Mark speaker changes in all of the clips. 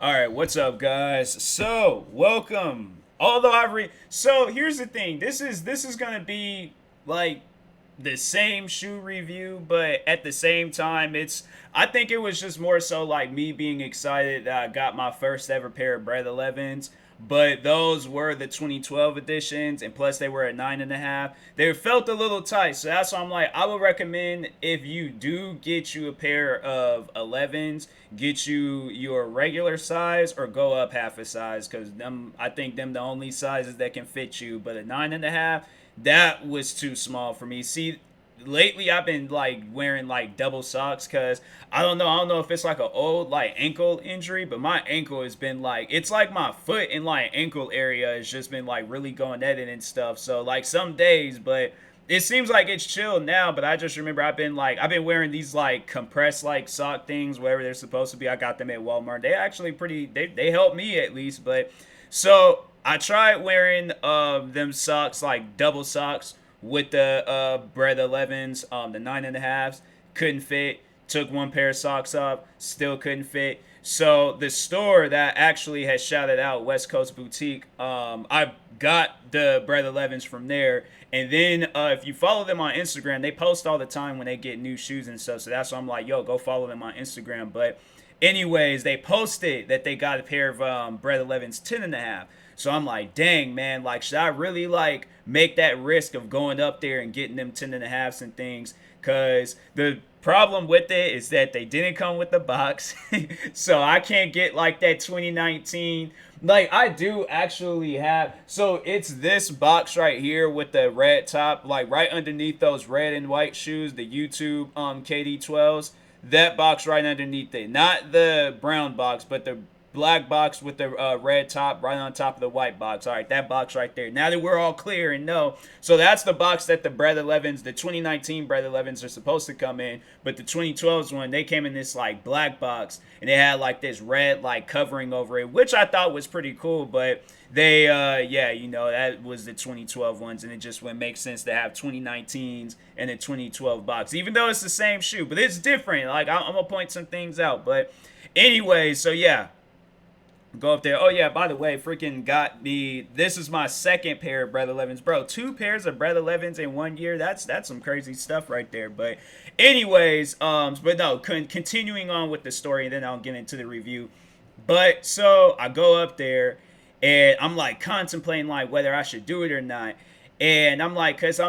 Speaker 1: All right, what's up, guys? So, welcome. So here's the thing. This is gonna be like the same shoe review, but at the same time, I think it was just more so like me being excited that I got my first ever pair of Bred 11s. But those were the 2012 editions, and plus they were at 9.5. They felt a little tight, so that's why I'm like, I would recommend if you do get you a pair of 11s, get you your regular size or go up half a size, because them I think them the only sizes that can fit you. But a 9.5, that was too small for me. See, lately I've been like wearing like double socks because I don't know if it's like an old like ankle injury, but my ankle has been like, it's like my foot and like ankle area has just been like really going at it and stuff. So like some days, but it seems like it's chill now. But I just remember I've been wearing these like compressed like sock things, wherever they're supposed to be. I got them at Walmart. They actually they help me at least. But so I tried wearing them socks, like double socks, with the Bred 11s, the 9.5s. Couldn't fit. Took one pair of socks off, still couldn't fit. So the store that actually has shouted out West Coast Boutique, I got the Bred 11s from there. And then if you follow them on Instagram, they post all the time when they get new shoes and stuff. So that's why I'm like, yo, go follow them on Instagram. But anyways, they posted that they got a pair of Bred 11s 10.5. So I'm like, dang, man, like, should I really like make that risk of going up there and getting them 10.5s and things? Cause the problem with it is that they didn't come with the box. So I can't get like that 2019. Like I do actually have, so it's this box right here with the red top, like right underneath those red and white shoes, the YouTube KD12s. That box right underneath it, not the brown box, but the black box with the red top right on top of the white box. All right, that box right there. Now that we're all clear and know, so that's the box that the Bred 11s, the 2019 Bred 11s are supposed to come in, but the 2012s one, they came in this like black box and they had like this red like covering over it, which I thought was pretty cool. But they yeah, that was the 2012 ones, and it just wouldn't make sense to have 2019s and a 2012 box, even though it's the same shoe, but it's different. Like I'm gonna point some things out. But anyway, so yeah, go up there. Oh yeah, by the way, freaking got me. This is my second pair of Bred 11s, bro. Two pairs of Bred 11s in 1 year. That's some crazy stuff right there. But anyways, but no, continuing on with the story, and then I'll get into the review. But so I go up there, and I'm like contemplating like whether I should do it or not. And I'm like, cause I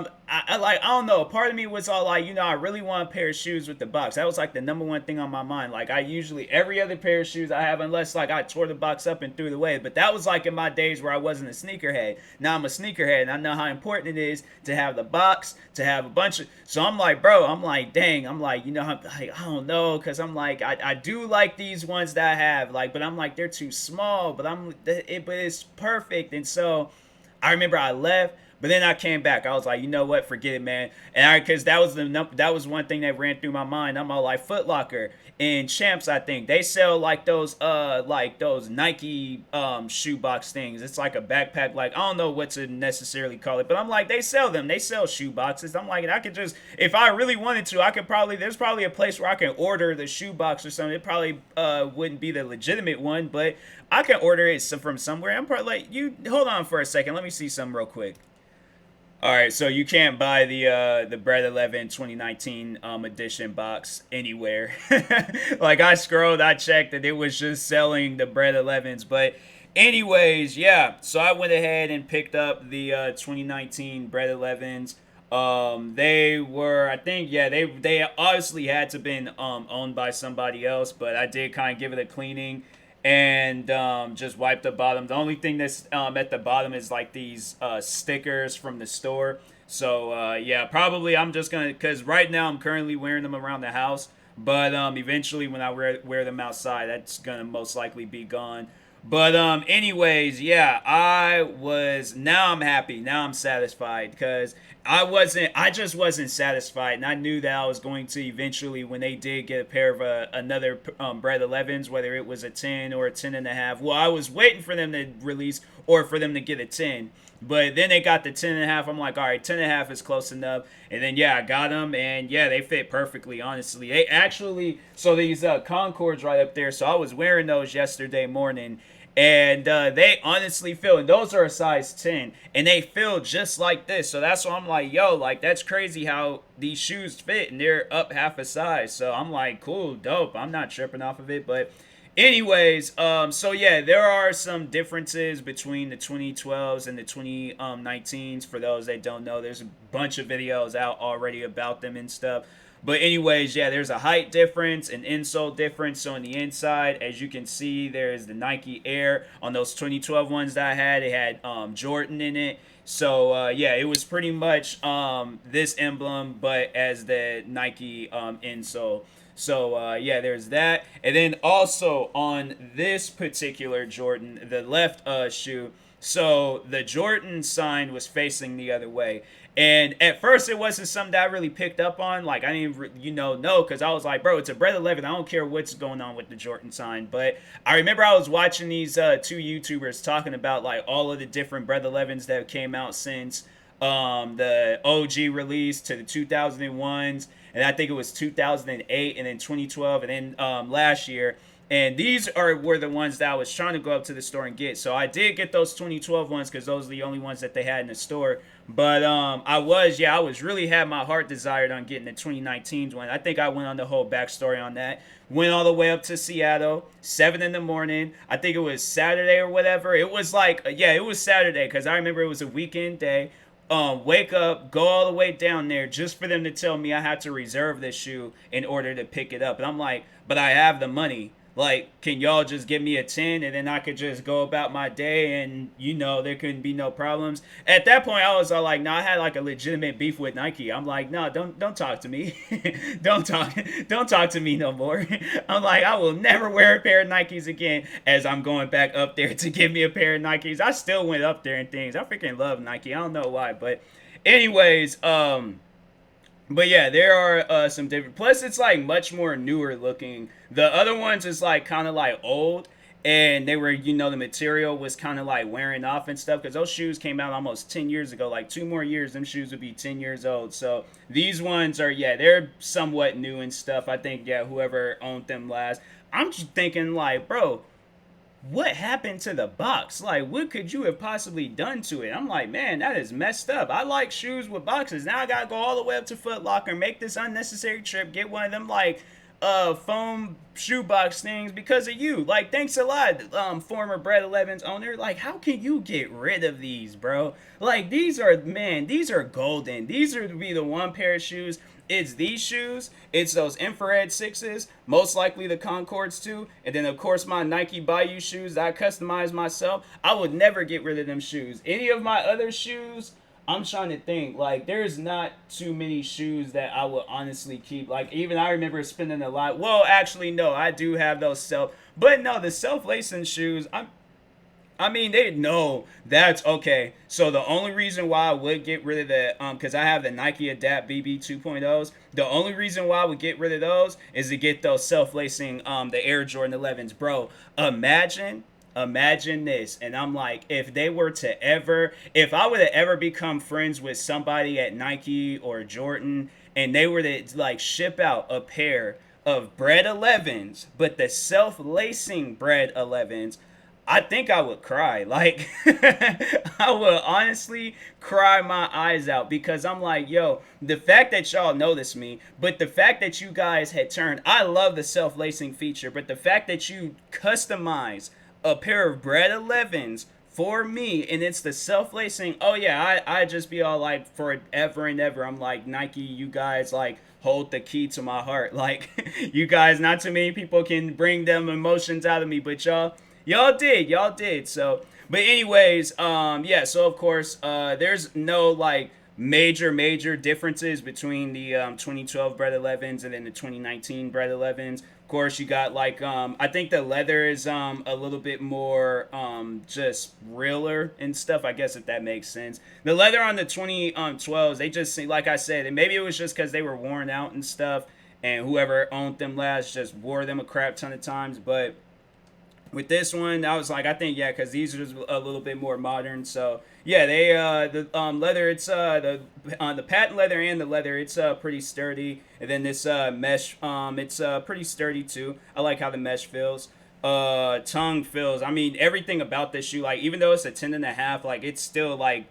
Speaker 1: like, I don't know. Part of me was all like, I really want a pair of shoes with the box. That was like the number one thing on my mind. Like I usually, every other pair of shoes I have, unless like I tore the box up and threw it away. But that was like in my days where I wasn't a sneakerhead. Now I'm a sneakerhead, and I know how important it is to have the box, to have a bunch of. So I'm like, bro, I'm like, dang, I'm like, I'm like, I don't know, cause I'm like, I do like these ones that I have, like, but I'm like, they're too small. But but it's perfect. And so I remember I left, but then I came back. I was like, you know what? Forget it, man. And because that was one thing that ran through my mind. I'm all like Foot Locker and Champs. I think they sell like those Nike shoebox things. It's like a backpack. Like I don't know what to necessarily call it, but I'm like they sell them. They sell shoe boxes. I'm like I could just, if I really wanted to, I could probably, there's probably a place where I can order the shoe box or something. It probably wouldn't be the legitimate one, but I can order it from somewhere. I'm probably like, you hold on for a second. Let me see something real quick. All right, so you can't buy the Bred 11 2019 edition box anywhere. Like I scrolled, I checked, and it was just selling the Bred 11s. But anyways, yeah. So I went ahead and picked up the 2019 Bred 11s. They were, I think, yeah, they obviously had to have been owned by somebody else, but I did kind of give it a cleaning and just wipe the bottom. The only thing that's at the bottom is like these stickers from the store. So yeah, probably I'm just gonna, because right now I'm currently wearing them around the house, but eventually when I wear them outside, that's gonna most likely be gone. But anyways, yeah, now I'm happy. Now I'm satisfied because I just wasn't satisfied, and I knew that I was going to eventually, when they did get a pair of another Bred 11s, whether it was a 10 or a 10 and a half. Well, I was waiting for them to release or for them to get a 10. But then they got the 10 and a half. I'm like, all right, 10 and a half is close enough. And then, yeah, I got them. And yeah, they fit perfectly, honestly. They actually, so these Concords right up there. So I was wearing those yesterday morning. And they honestly feel, and those are a size 10. And they feel just like this. So that's why I'm like, yo, like, that's crazy how these shoes fit. And they're up half a size. So I'm like, cool, dope. I'm not tripping off of it. But anyways, so yeah, there are some differences between the 2012s and the 2019s. For those that don't know, there's a bunch of videos out already about them and stuff. But anyways, yeah, there's a height difference, an insole difference. So on the inside, as you can see, there's the Nike Air. On those 2012 ones that I had, it had Jordan in it. So yeah, it was pretty much this emblem, but as the Nike insole. So yeah, there's that. And then also on this particular Jordan, the left shoe, so the Jordan sign was facing the other way. And at first, it wasn't something that I really picked up on. Like, I didn't, know, because I was like, bro, it's a Bred 11. I don't care what's going on with the Jordan sign. But I remember I was watching these two YouTubers talking about, like, all of the different Bred 11s that came out since the OG release to the 2001s. And I think it was 2008 and then 2012 and then last year. And these were the ones that I was trying to go up to the store and get. So I did get those 2012 ones because those are the only ones that they had in the store. But I was really had my heart desired on getting the 2019 one. I think I went on the whole backstory on that. Went all the way up to Seattle, 7 in the morning. I think it was Saturday or whatever. It was like, yeah, it was Saturday because I remember it was a weekend day. Wake up, go all the way down there just for them to tell me I had to reserve this shoe in order to pick it up. And I'm like, but I have the money. Like, can y'all just give me a 10 and then I could just go about my day and, there couldn't be no problems? At that point, I was all like, no, I had like a legitimate beef with Nike. I'm like, no, don't talk to me. don't talk to me no more. I'm like, I will never wear a pair of Nikes again as I'm going back up there to give me a pair of Nikes. I still went up there and things. I freaking love Nike. I don't know why, but anyways, but yeah, there are some different. Plus, it's like much more newer looking. The other ones is like kind of like old, and they were, the material was kind of like wearing off and stuff because those shoes came out almost 10 years ago. Like 2 more years, them shoes would be 10 years old. So these ones are, yeah, they're somewhat new and stuff. I think, yeah, whoever owned them last. I'm just thinking like, bro, what happened to the box? Like, what could you have possibly done to it? I'm like, man, that is messed up. I like shoes with boxes. Now I gotta go all the way up to Foot Locker, make this unnecessary trip, get one of them like foam shoebox things because of you. Like, thanks a lot, former Bred 11's owner. Like, how can you get rid of these, bro? Like, these are golden. These are to be the one pair of shoes. It's these shoes, it's those infrared 6s, most likely the Concords too, and then of course my Nike Bayou shoes that I customized myself. I would never get rid of them shoes. Any of my other shoes, I'm trying to think, like, there's not too many shoes that I would honestly keep. Like, even I remember spending a lot. Well, actually, no, I do have those but no, the self-lacing shoes, they know that's okay. So the only reason why I would get rid of the, because I have the Nike Adapt BB 2.0s. The only reason why I would get rid of those is to get those self-lacing, the Air Jordan 11s. Bro, imagine this. And I'm like, if I would have ever become friends with somebody at Nike or Jordan, and they were to like ship out a pair of Bred 11s, but the self-lacing Bred 11s, I think I would cry. Like, I would honestly cry my eyes out because I'm like, yo, the fact that y'all noticed me, but the fact that you guys had turned, I love the self-lacing feature, but the fact that you customize a pair of Bred 11s for me and it's the self-lacing, oh yeah, I just be all like, forever and ever, I'm like, Nike, you guys, like, hold the key to my heart. Like, you guys, not too many people can bring them emotions out of me, but y'all did. So, but anyways, yeah, so of course, there's no like major differences between the 2012 Bred 11s and then the 2019 Bred 11s. Of course, you got like I think the leather is a little bit more just realer and stuff. I guess if that makes sense. The leather on the 2012s, they just seem like I said, and maybe it was just because they were worn out and stuff, and whoever owned them last just wore them a crap ton of times, but with this one, I was like, I think yeah, because these are just a little bit more modern. So yeah, they the leather, it's the patent leather and the leather, it's pretty sturdy. And then this mesh, it's pretty sturdy too. I like how the mesh feels. Tongue feels. I mean, everything about this shoe, like even though it's a 10.5, like it's still like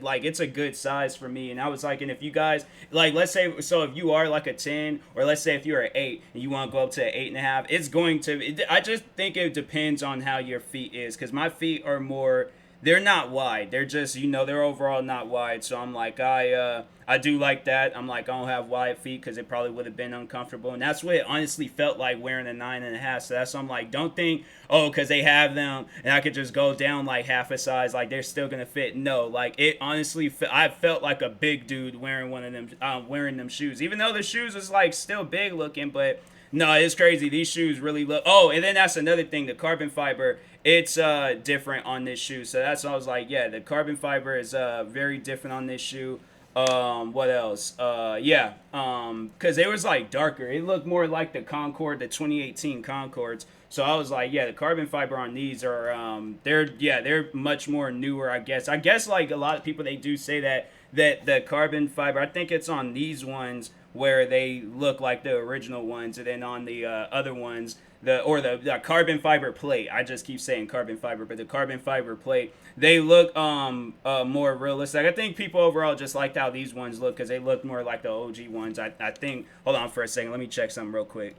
Speaker 1: like it's a good size for me. And I was like, and if you guys like, let's say, so if you are like a 10, or let's say if you're an 8 and you want to go up to an 8.5, it's going to I just think it depends on how your feet is, because my feet are more, they're not wide, they're just, they're overall not wide. So I'm like, I do like that. I'm like, I don't have wide feet because it probably would have been uncomfortable, and that's what it honestly felt like wearing a 9.5. So that's, I'm like, don't think, oh, because they have them and I could just go down like half a size, like they're still gonna fit. No, like it honestly, I felt like a big dude wearing one of them, wearing them shoes, even though the shoes is like still big looking, but. No, it's crazy. These shoes really look. Oh, and then that's another thing. The carbon fiber, it's different on this shoe. So that's why I was like, yeah, the carbon fiber is very different on this shoe. What else? Yeah. Cause it was like darker. It looked more like the Concord, the 2018 Concords. So I was like, yeah, the carbon fiber on these are they're much more newer, I guess. I guess like a lot of people, they do say that the carbon fiber, I think it's on these ones where they look like the original ones, and then on the other ones, the carbon fiber plate. I just keep saying carbon fiber, but the carbon fiber plate, they look more realistic. I think people overall just liked how these ones look because they look more like the OG ones. I think. Hold on for a second. Let me check something real quick.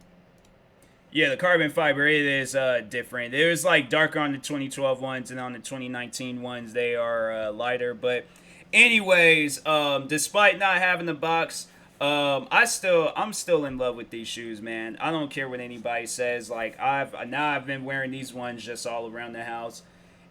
Speaker 1: Yeah, the carbon fiber, it is different. It was like darker on the 2012 ones, and on the 2019 ones they are lighter. But anyways, despite not having the box, I'm still in love with these shoes, man. I don't care what anybody says. Like I've been wearing these ones just all around the house,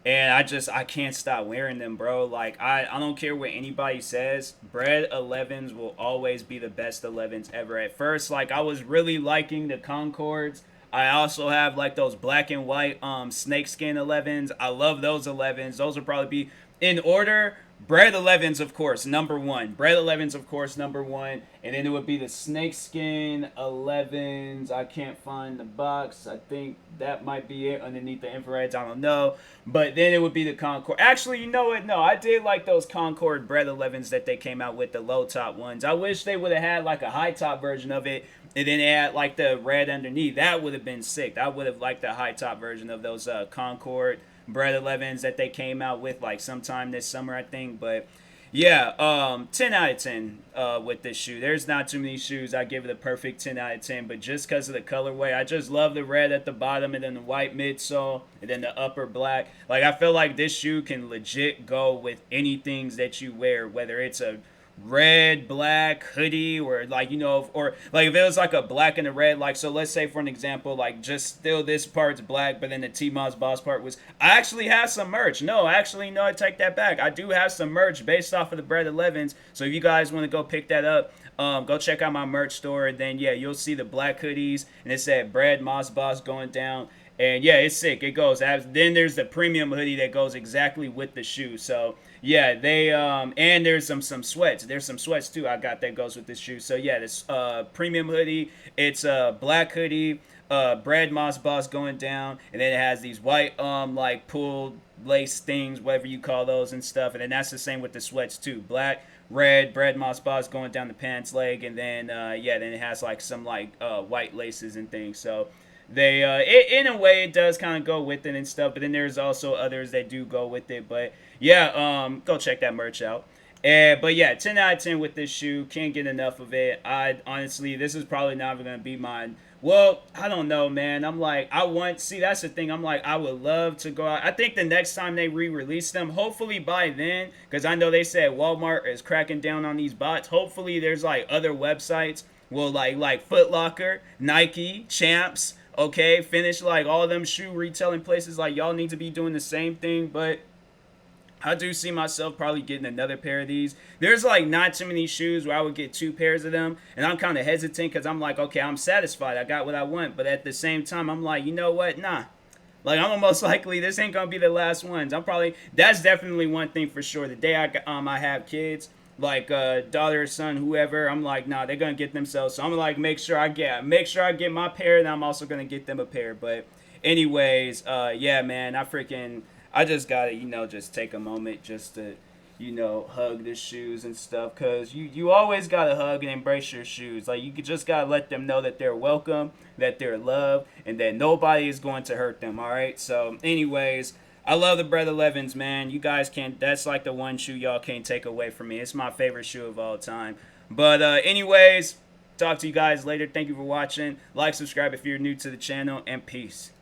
Speaker 1: and I can't stop wearing them, bro. Like I don't care what anybody says. Bred 11s will always be the best 11s ever. At first, like I was really liking the Concords. I also have like those black and white snakeskin 11s. I love those 11s. Those will probably be in order. Bred 11s, of course, number one. Bred 11s, of course, number one. And then it would be the snakeskin 11s. I can't find the box. I think that might be it underneath the infrareds. I don't know. But then it would be the Concord. Actually, you know what? No, I did like those Concord Bred 11s that they came out with, the low top ones. I wish they would have had like a high top version of it, and then add like the red underneath. That would have been sick. I would have liked the high top version of those Concord Bred 11s that they came out with like sometime this summer, I think. But yeah, 10 out of 10 with this shoe. There's not too many shoes I give it a perfect 10 out of 10, but just because of the colorway, I just love the red at the bottom, and then the white midsole, and then the upper black. Like I feel like this shoe can legit go with anything that you wear, whether it's a red, black hoodie, or like, or like if it was like a black and a red, like, so let's say for an example, like just still this part's black, but then the TMossBoss part was, I actually have some merch. No, actually, no, I take that back. I do have some merch based off of the Bred 11s. So if you guys want to go pick that up, go check out my merch store, and then yeah, you'll see the black hoodies, and it said Bred MossBoss going down. And yeah, it's sick. It goes. Then there's the premium hoodie that goes exactly with the shoe. So yeah, they and there's some sweats. There's some sweats too I got that goes with this shoe. So yeah, this premium hoodie. It's a black hoodie. Bred MossBoss going down, and then it has these white like pulled lace things, whatever you call those and stuff. And then that's the same with the sweats too. Black, red, Bred MossBoss going down the pants leg, and then then it has like some like white laces and things. So they in a way it does kind of go with it and stuff, but then there's also others that do go with it. But yeah, go check that merch out. But yeah, 10 out of 10 with this shoe. Can't get enough of it. I honestly, this is probably never gonna be mine. Well, I don't know, man. I'm like, see, that's the thing. I'm like, I would love to go out. I think the next time they re-release them, hopefully by then, because I know they said Walmart is cracking down on these bots. Hopefully there's like other websites, well, like Foot Locker, Nike, Champs, okay, finish like all them shoe retailing places. Like y'all need to be doing the same thing. But I do see myself probably getting another pair of these. There's like not too many shoes where I would get 2 pairs of them, and I'm kind of hesitant because I'm like, okay, I'm satisfied, I got what I want, but at the same time, I'm like, you know what, nah. Like I'm almost likely this ain't gonna be the last ones. I'm probably that's definitely one thing for sure. The day I have kids, like daughter or son, whoever, I'm like, nah, they're gonna get themselves. So I'm gonna like make sure I get my pair, and I'm also gonna get them a pair. But anyways, yeah, man, I just gotta just take a moment just to hug the shoes and stuff, because you always gotta hug and embrace your shoes. Like you just gotta let them know that they're welcome, that they're loved, and that nobody is going to hurt them. All right. So, anyways, I love the Bred 11s, man. You guys can't. That's like the one shoe y'all can't take away from me. It's my favorite shoe of all time. But anyways, talk to you guys later. Thank you for watching. Like, subscribe if you're new to the channel, and peace.